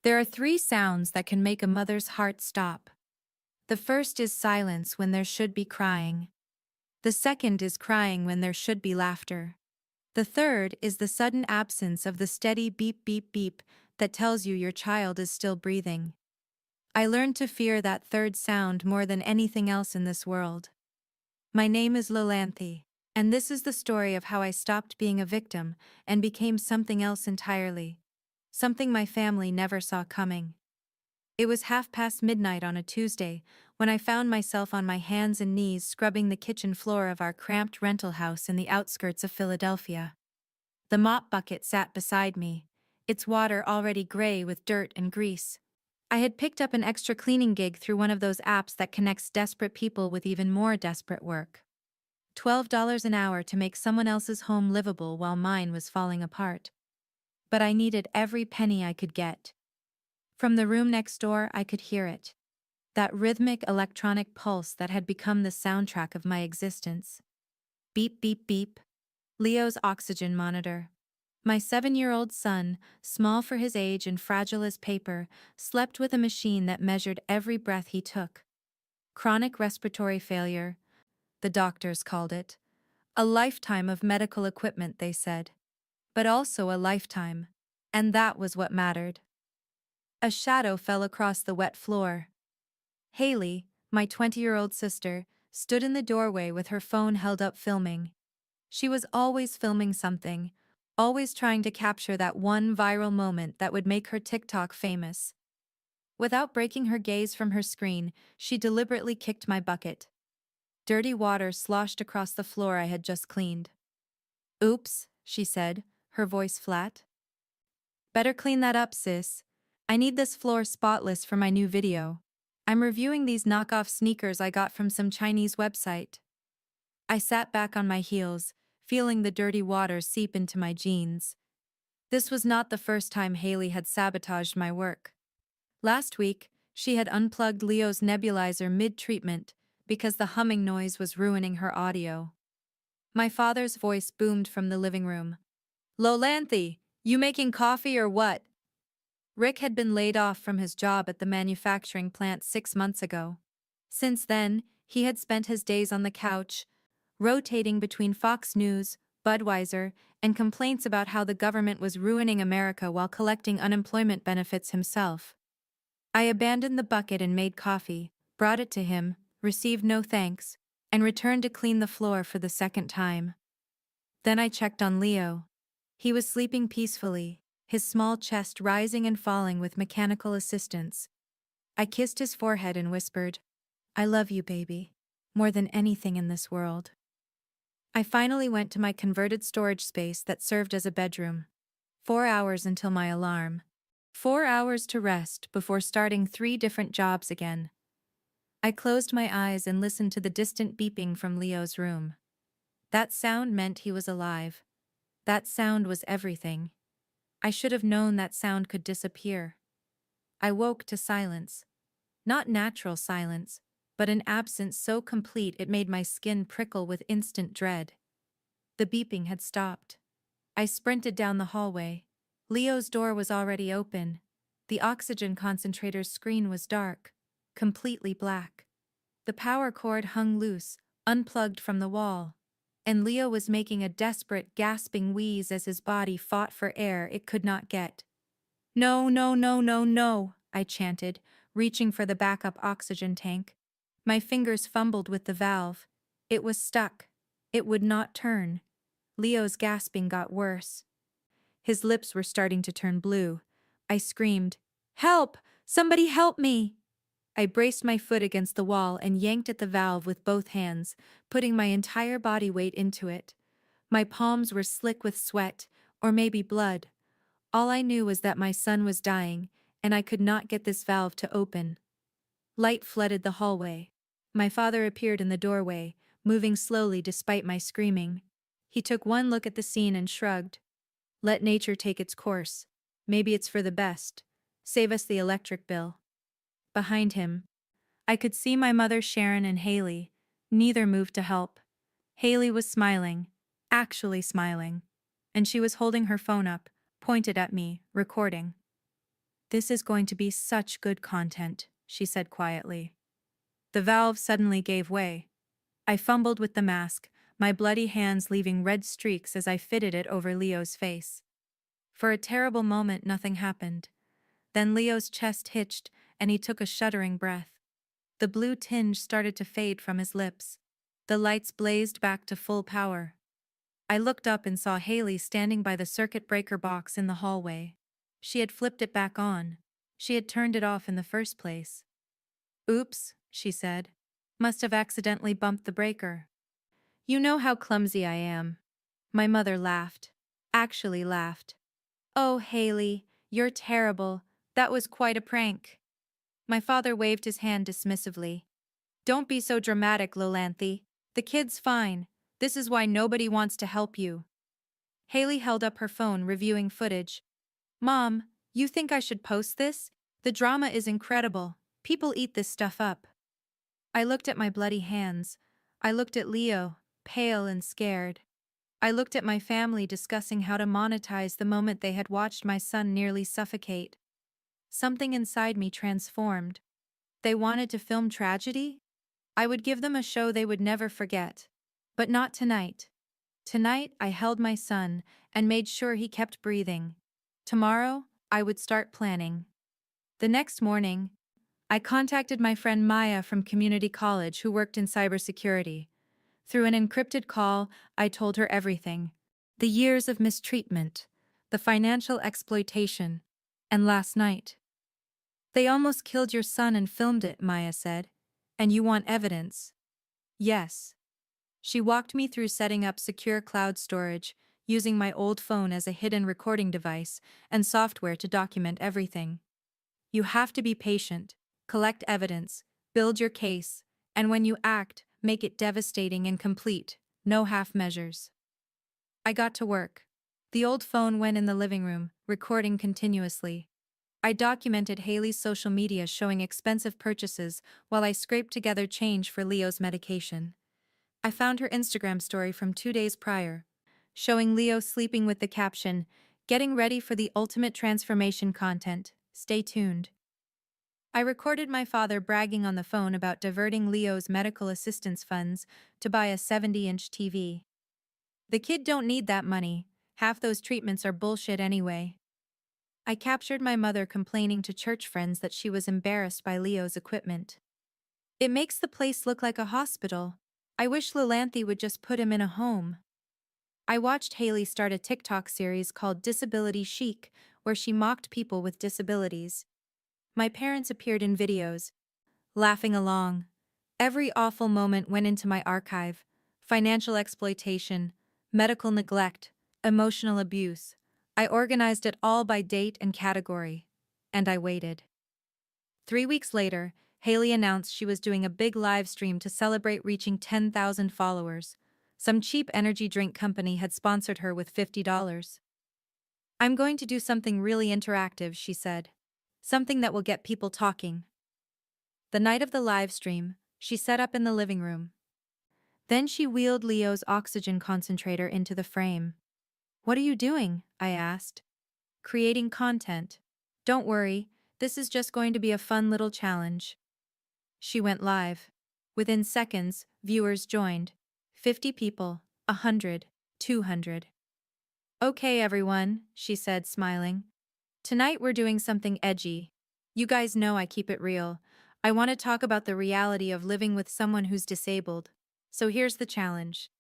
There are three sounds that can make a mother's heart stop. The first is silence when there should be crying. The second is crying when there should be laughter. The third is the sudden absence of the steady beep beep beep that tells you your child is still breathing. I learned to fear that third sound more than anything else in this world. My name is Lolanthe, and this is the story of how I stopped being a victim and became something else entirely. Something my family never saw coming. It was midnight on a Tuesday when I found myself on my hands and knees scrubbing the kitchen floor of our cramped rental house in the outskirts of Philadelphia. The mop bucket sat beside me, its water already gray with dirt and grease. I had picked up an extra cleaning gig through one of those apps that connects desperate people with even more desperate work. $12 an hour to make someone else's home livable while mine was falling apart. But I needed every penny I could get. From the room next door, I could hear it. That rhythmic electronic pulse that had become the soundtrack of my existence. Beep beep beep. Leo's oxygen monitor. My 7-year-old son, small for his age and fragile as paper, slept with a machine that measured every breath he took. Chronic respiratory failure, the doctors called it. A lifetime of medical equipment, they said. But also a lifetime. And that was what mattered. A shadow fell across the wet floor. Haley, my 20-year-old sister, stood in the doorway with her phone held up filming. She was always filming something, always trying to capture that one viral moment that would make her TikTok famous. Without breaking her gaze from her screen, she deliberately kicked my bucket. Dirty water sloshed across the floor I had just cleaned. "Oops," she said, her voice flat. "Better clean that up, sis. I need this floor spotless for my new video. I'm reviewing these knockoff sneakers I got from some Chinese website." I sat back on my heels, feeling the dirty water seep into my jeans. This was not the first time Haley had sabotaged my work. Last week, she had unplugged Leo's nebulizer mid-treatment because the humming noise was ruining her audio. My father's voice boomed from the living room. "Lolanthe, you making coffee or what?" Rick had been laid off from his job at the manufacturing plant 6 months ago. Since then, he had spent his days on the couch, rotating between Fox News, Budweiser, and complaints about how the government was ruining America while collecting unemployment benefits himself. I abandoned the bucket and made coffee, brought it to him, received no thanks, and returned to clean the floor for the second time. Then I checked on Leo. He was sleeping peacefully, his small chest rising and falling with mechanical assistance. I kissed his forehead and whispered, "I love you, baby, more than anything in this world." I finally went to my converted storage space that served as a bedroom. 4 hours until my alarm. 4 hours to rest before starting 3 different jobs again. I closed my eyes and listened to the distant beeping from Leo's room. That sound meant he was alive. That sound was everything. I should have known that sound could disappear. I woke to silence. Not natural silence, but an absence so complete it made my skin prickle with instant dread. The beeping had stopped. I sprinted down the hallway. Leo's door was already open. The oxygen concentrator's screen was dark, completely black. The power cord hung loose, unplugged from the wall. And Leo was making a desperate, gasping wheeze as his body fought for air it could not get. "No, no, no, no, no," I chanted, reaching for the backup oxygen tank. My fingers fumbled with the valve. It was stuck. It would not turn. Leo's gasping got worse. His lips were starting to turn blue. I screamed, "Help! Somebody help me!" I braced my foot against the wall and yanked at the valve with both hands, putting my entire body weight into it. My palms were slick with sweat, or maybe blood. All I knew was that my son was dying, and I could not get this valve to open. Light flooded the hallway. My father appeared in the doorway, moving slowly despite my screaming. He took one look at the scene and shrugged. "Let nature take its course. Maybe it's for the best. Save us the electric bill." Behind him, I could see my mother Sharon and Haley. Neither moved to help. Haley was smiling, actually smiling, and she was holding her phone up, pointed at me, recording. This is going to be such good content, she said quietly. The valve suddenly gave way. I fumbled with the mask, my bloody hands leaving red streaks as I fitted it over Leo's face. For a terrible moment, nothing happened. Then Leo's chest hitched, and he took a shuddering breath. The blue tinge started to fade from his lips. The lights blazed back to full power. I looked up and saw Haley standing by the circuit breaker box in the hallway. She had flipped it back on. She had turned it off in the first place. "Oops," she said. "Must have accidentally bumped the breaker." "You know how clumsy I am." My mother laughed. Actually laughed. "Oh, Haley, you're terrible. That was quite a prank." My father waved his hand dismissively. "Don't be so dramatic, Lolanthe. The kid's fine. This is why nobody wants to help you." Haley held up her phone, reviewing footage. "Mom, you think I should post this? The drama is incredible. People eat this stuff up." I looked at my bloody hands. I looked at Leo, pale and scared. I looked at my family discussing how to monetize the moment they had watched my son nearly suffocate. Something inside me transformed. They wanted to film tragedy? I would give them a show they would never forget. But not tonight. Tonight, I held my son and made sure he kept breathing. Tomorrow, I would start planning. The next morning, I contacted my friend Maya from community college who worked in cybersecurity. Through an encrypted call, I told her everything. The years of mistreatment, the financial exploitation, and last night. "They almost killed your son and filmed it," Maya said. "And you want evidence?" "Yes." She walked me through setting up secure cloud storage, using my old phone as a hidden recording device, and software to document everything. "You have to be patient, collect evidence, build your case, and when you act, make it devastating and complete, no half measures." I got to work. The old phone went in the living room, recording continuously. I documented Haley's social media showing expensive purchases while I scraped together change for Leo's medication. I found her Instagram story from 2 days prior, showing Leo sleeping with the caption, "Getting ready for the ultimate transformation content. Stay tuned." I recorded my father bragging on the phone about diverting Leo's medical assistance funds to buy a 70-inch TV. "The kid don't need that money. Half those treatments are bullshit anyway." I captured my mother complaining to church friends that she was embarrassed by Leo's equipment. "It makes the place look like a hospital. I wish Lolanthe would just put him in a home." I watched Haley start a TikTok series called Disability Chic, where she mocked people with disabilities. My parents appeared in videos, laughing along. Every awful moment went into my archive: financial exploitation, medical neglect, emotional abuse. I organized it all by date and category. And I waited. 3 weeks later, Haley announced she was doing a big live stream to celebrate reaching 10,000 followers. Some cheap energy drink company had sponsored her with $50. "I'm going to do something really interactive," she said. "Something that will get people talking." The night of the live stream, she set up in the living room. Then she wheeled Leo's oxygen concentrator into the frame. "What are you doing?" I asked. "Creating content. Don't worry, this is just going to be a fun little challenge." She went live. Within seconds, viewers joined. 50 people, 100, 200. "Okay, everyone," she said, smiling. "Tonight we're doing something edgy. You guys know I keep it real. I want to talk about the reality of living with someone who's disabled. So here's the challenge.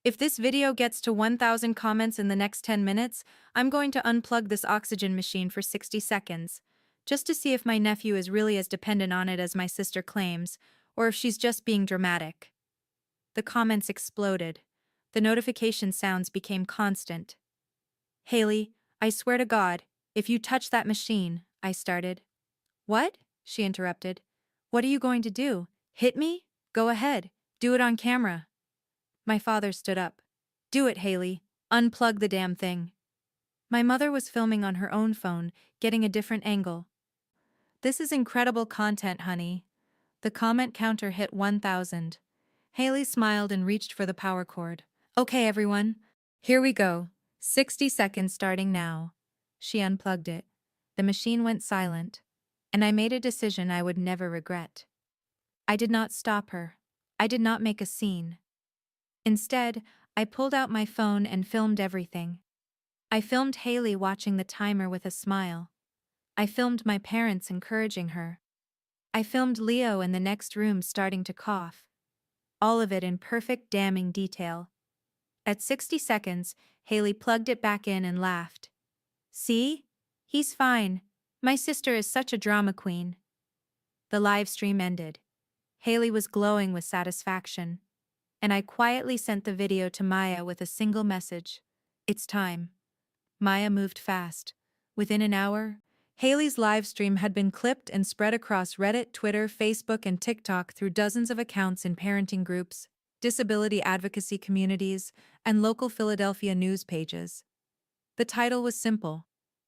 If this video gets to 1,000 comments in the next 10 minutes, I'm going to unplug this oxygen machine for 60 seconds, just to see if my nephew is really as dependent on it as my sister claims, or if she's just being dramatic." The comments exploded. The notification sounds became constant. "Haley, I swear to God, if you touch that machine," I started. "What?" she interrupted. "What are you going to do? Hit me? Go ahead. Do it on camera." My father stood up. "Do it, Haley. Unplug the damn thing." My mother was filming on her own phone, getting a different angle. "This is incredible content, honey." The comment counter hit 1,000. Haley smiled and reached for the power cord. "Okay, everyone. Here we go. 60 seconds starting now." She unplugged it. the machine went silent, and I made a decision I would never regret. I did not stop her. I did not make a scene. Instead, I pulled out my phone and filmed everything. I filmed Haley watching the timer with a smile. I filmed my parents encouraging her. I filmed Leo in the next room starting to cough. All of it in perfect damning detail. At 60 seconds, Haley plugged it back in and laughed. "See? He's fine. My sister is such a drama queen." The live stream ended. Haley was glowing with satisfaction, and I quietly sent the video to Maya with a single message: "It's time." Maya moved fast. Within an hour, Haley's live stream had been clipped and spread across Reddit, Twitter, Facebook, and TikTok through dozens of accounts in parenting groups, disability advocacy communities, and local Philadelphia news pages. The title was simple: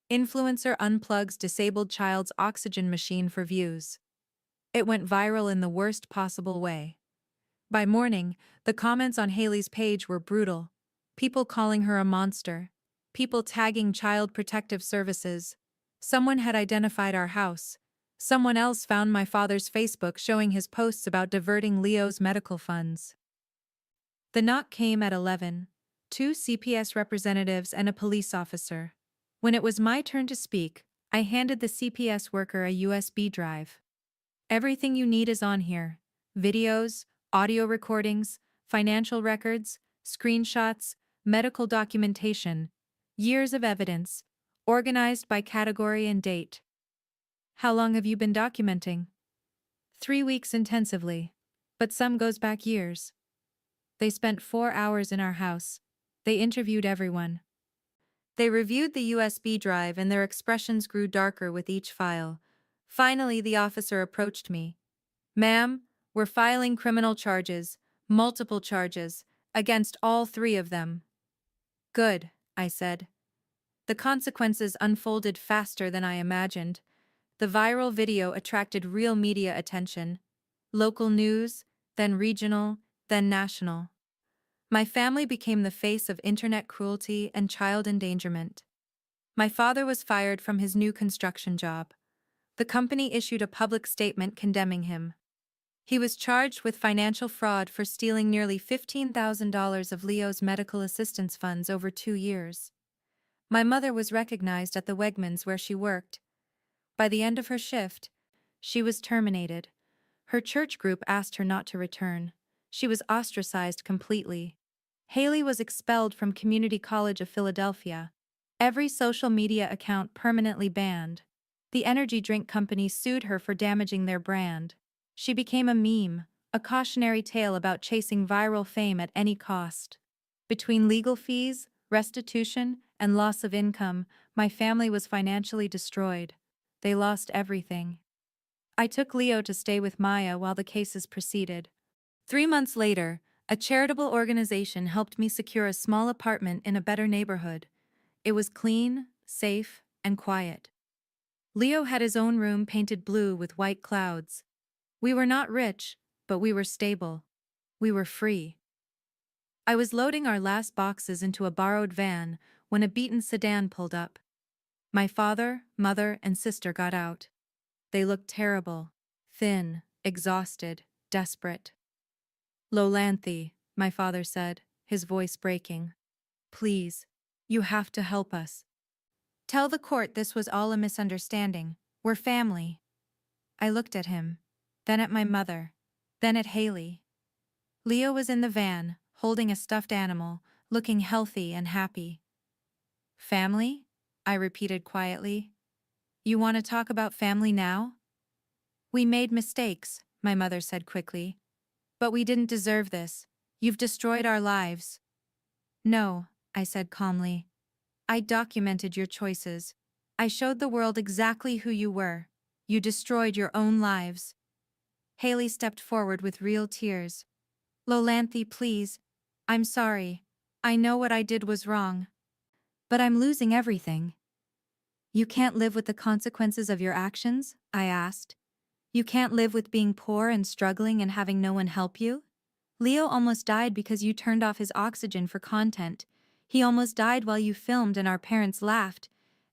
"Influencer Unplugs Disabled Child's Oxygen Machine for Views." It went viral in the worst possible way. By morning, the comments on Haley's page were brutal. People calling her a monster. People tagging Child Protective Services. Someone had identified our house. Someone else found my father's Facebook showing his posts about diverting Leo's medical funds. The knock came at 11. 2 CPS representatives and a police officer. When it was my turn to speak, I handed the CPS worker a USB drive. "Everything you need is on here. Videos, audio recordings, financial records, screenshots, medical documentation, years of evidence, organized by category and date." "How long have you been documenting?" 3 weeks intensively. But some goes back years. They spent 4 hours in our house. They interviewed everyone. They reviewed the USB drive and their expressions grew darker with each file. Finally, the officer approached me. "Ma'am, we're filing criminal charges, multiple charges, against all 3 of them." "Good," I said. The consequences unfolded faster than I imagined. The viral video attracted real media attention. Local news, then regional, then national. My family became the face of internet cruelty and child endangerment. My father was fired from his new construction job. The company issued a public statement condemning him. He was charged with financial fraud for stealing nearly $15,000 of Leo's medical assistance funds over 2 years. My mother was recognized at the Wegmans where she worked. By the end of her shift, she was terminated. Her church group asked her not to return. She was ostracized completely. Haley was expelled from Community College of Philadelphia. Every social media account permanently banned. The energy drink company sued her for damaging their brand. She became a meme, a cautionary tale about chasing viral fame at any cost. Between legal fees, restitution, and loss of income, my family was financially destroyed. They lost everything. I took Leo to stay with Maya while the cases proceeded. 3 months later, a charitable organization helped me secure a small apartment in a better neighborhood. It was clean, safe, and quiet. Leo had his own room painted blue with white clouds. We were not rich, but we were stable. We were free. I was loading our last boxes into a borrowed van when a beaten sedan pulled up. My father, mother, and sister got out. They looked terrible, thin, exhausted, desperate. "Lolanthe," my father said, his voice breaking. "Please, you have to help us. Tell the court this was all a misunderstanding. We're family." I looked at him, then at my mother, then at Haley. Leo was in the van, holding a stuffed animal, looking healthy and happy. "Family?" I repeated quietly. "You want to talk about family now?" "We made mistakes," my mother said quickly. "But we didn't deserve this. You've destroyed our lives." "No," I said calmly. "I documented your choices. I showed the world exactly who you were. You destroyed your own lives." Haley stepped forward with real tears. "Lolanthe, please. I'm sorry. I know what I did was wrong. But I'm losing everything." "You can't live with the consequences of your actions?" I asked. "You can't live with being poor and struggling and having no one help you? Leo almost died because you turned off his oxygen for content. He almost died while you filmed and our parents laughed.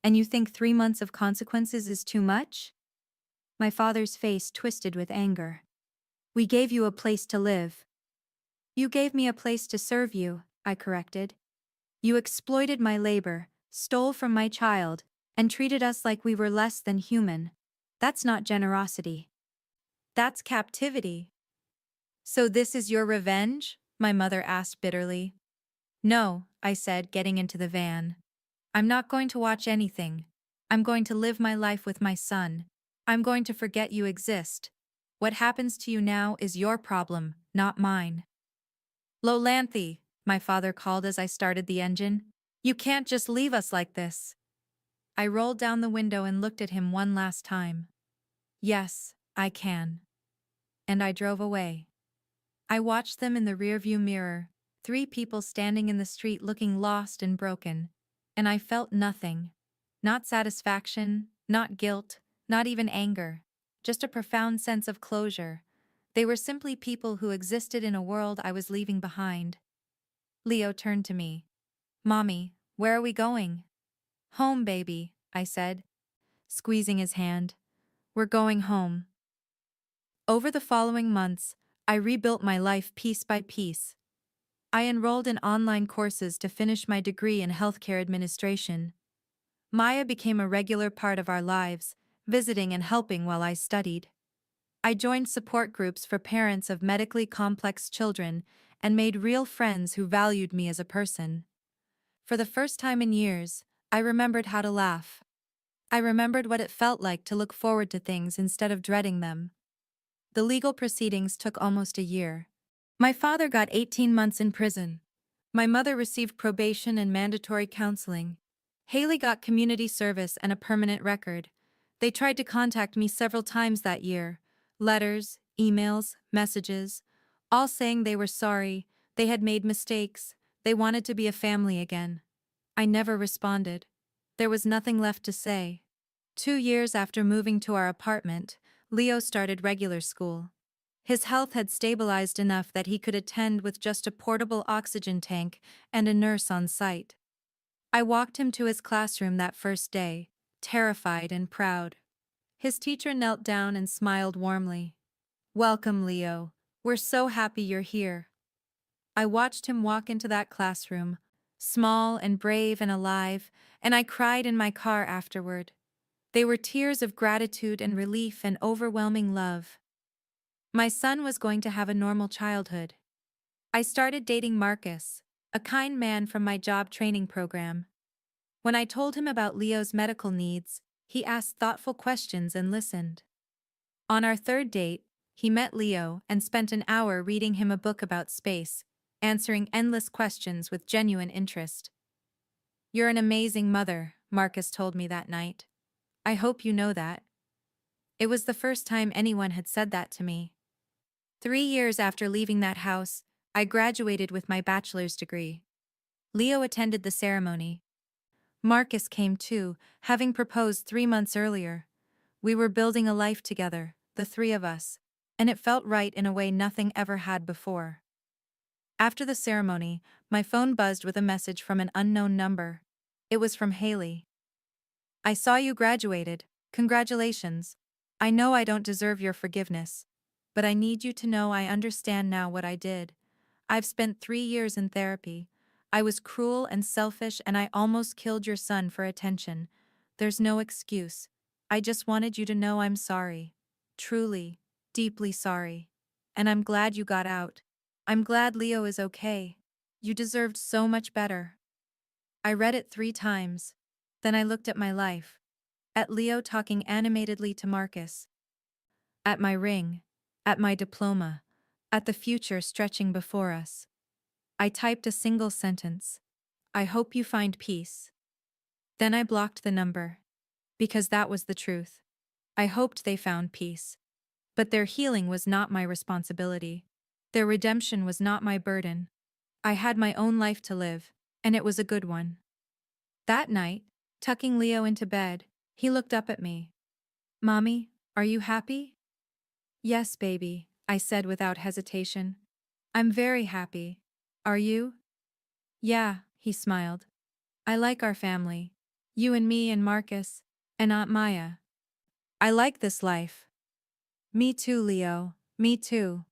And you think 3 months of consequences is too much? My father's face twisted with anger. We gave you a place to live. You gave me a place to serve you, I corrected. You exploited my labor, stole from my child, and treated us like we were less than human. That's not generosity. That's captivity. So this is your revenge? My mother asked bitterly. No, I said, getting into the van. I'm not going to watch anything. I'm going to live my life with my son. I'm going to forget you exist. What happens to you now is your problem, not mine. Lolanthe, my father called as I started the engine. You can't just leave us like this. I rolled down the window and looked at him one last time. Yes, I can. And I drove away. I watched them in the rearview mirror, 3 people standing in the street looking lost and broken, and I felt nothing. Not satisfaction, not guilt, not even anger, just a profound sense of closure. They were simply people who existed in a world I was leaving behind. Leo turned to me. Mommy, where are we going? Home, baby, I said, squeezing his hand. We're going home. Over the following months, I rebuilt my life piece by piece. I enrolled in online courses to finish my degree in healthcare administration. Maya became a regular part of our lives, visiting and helping while I studied. I joined support groups for parents of medically complex children and made real friends who valued me as a person. For the first time in years, I remembered how to laugh. I remembered what it felt like to look forward to things instead of dreading them. The legal proceedings took almost a year. My father got 18 months in prison. My mother received probation and mandatory counseling. Haley got community service and a permanent record. They tried to contact me several times that year. Letters, emails, messages, all saying they were sorry, they had made mistakes, they wanted to be a family again. I never responded. There was nothing left to say. 2 years after moving to our apartment, Leo started regular school. His health had stabilized enough that he could attend with just a portable oxygen tank and a nurse on site. I walked him to his classroom that first day, terrified and proud. His teacher knelt down and smiled warmly. Welcome, Leo. We're so happy you're here. I watched him walk into that classroom, small and brave and alive, and I cried in my car afterward. They were tears of gratitude and relief and overwhelming love. My son was going to have a normal childhood. I started dating Marcus, a kind man from my job training program. When I told him about Leo's medical needs, he asked thoughtful questions and listened. On our third date, he met Leo and spent an hour reading him a book about space, answering endless questions with genuine interest. You're an amazing mother, Marcus told me that night. I hope you know that. It was the first time anyone had said that to me. 3 years after leaving that house, I graduated with my bachelor's degree. Leo attended the ceremony. Marcus came too, having proposed 3 months earlier. We were building a life together, the 3 of us, and it felt right in a way nothing ever had before. After the ceremony, my phone buzzed with a message from an unknown number. It was from Haley. I saw you graduated. Congratulations. I know I don't deserve your forgiveness, but I need you to know I understand now what I did. I've spent 3 years in therapy. I was cruel and selfish and I almost killed your son for attention. There's no excuse. I just wanted you to know I'm sorry. Truly, deeply sorry. And I'm glad you got out. I'm glad Leo is okay. You deserved so much better. I read it 3 times. Then I looked at my life. At Leo talking animatedly to Marcus. At my ring. At my diploma. At the future stretching before us. I typed a single sentence. I hope you find peace. Then I blocked the number. Because that was the truth. I hoped they found peace. But their healing was not my responsibility. Their redemption was not my burden. I had my own life to live, and it was a good one. That night, tucking Leo into bed, he looked up at me. Mommy, are you happy? Yes, baby, I said without hesitation. I'm very happy. Are you? Yeah, he smiled. I like our family. You and me and Marcus. And Aunt Maya. I like this life. Me too, Leo. Me too.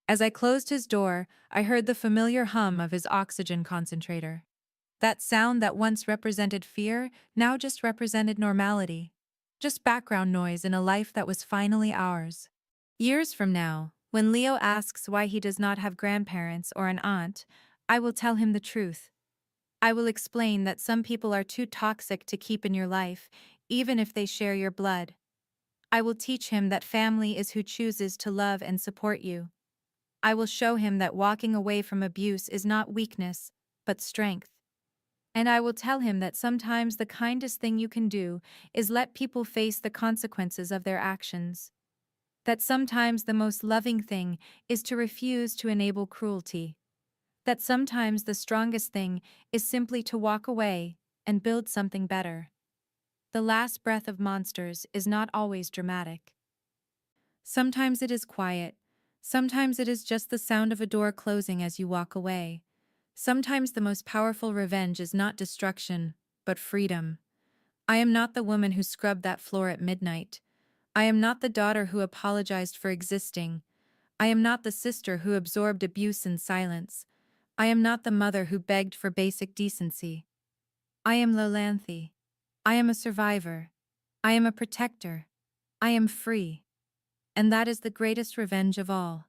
As I closed his door, I heard the familiar hum of his oxygen concentrator. That sound that once represented fear now just represented normality. Just background noise in a life that was finally ours. Years from now, when Leo asks why he does not have grandparents or an aunt, I will tell him the truth. I will explain that some people are too toxic to keep in your life, even if they share your blood. I will teach him that family is who chooses to love and support you. I will show him that walking away from abuse is not weakness, but strength. And I will tell him that sometimes the kindest thing you can do is let people face the consequences of their actions. That sometimes the most loving thing is to refuse to enable cruelty. That sometimes the strongest thing is simply to walk away and build something better. The last breath of monsters is not always dramatic. Sometimes it is quiet. Sometimes it is just the sound of a door closing as you walk away. Sometimes the most powerful revenge is not destruction, but freedom. I am not the woman who scrubbed that floor at midnight. I am not the daughter who apologized for existing. I am not the sister who absorbed abuse in silence. I am not the mother who begged for basic decency. I am Lolanthe. I am a survivor. I am a protector. I am free. And that is the greatest revenge of all.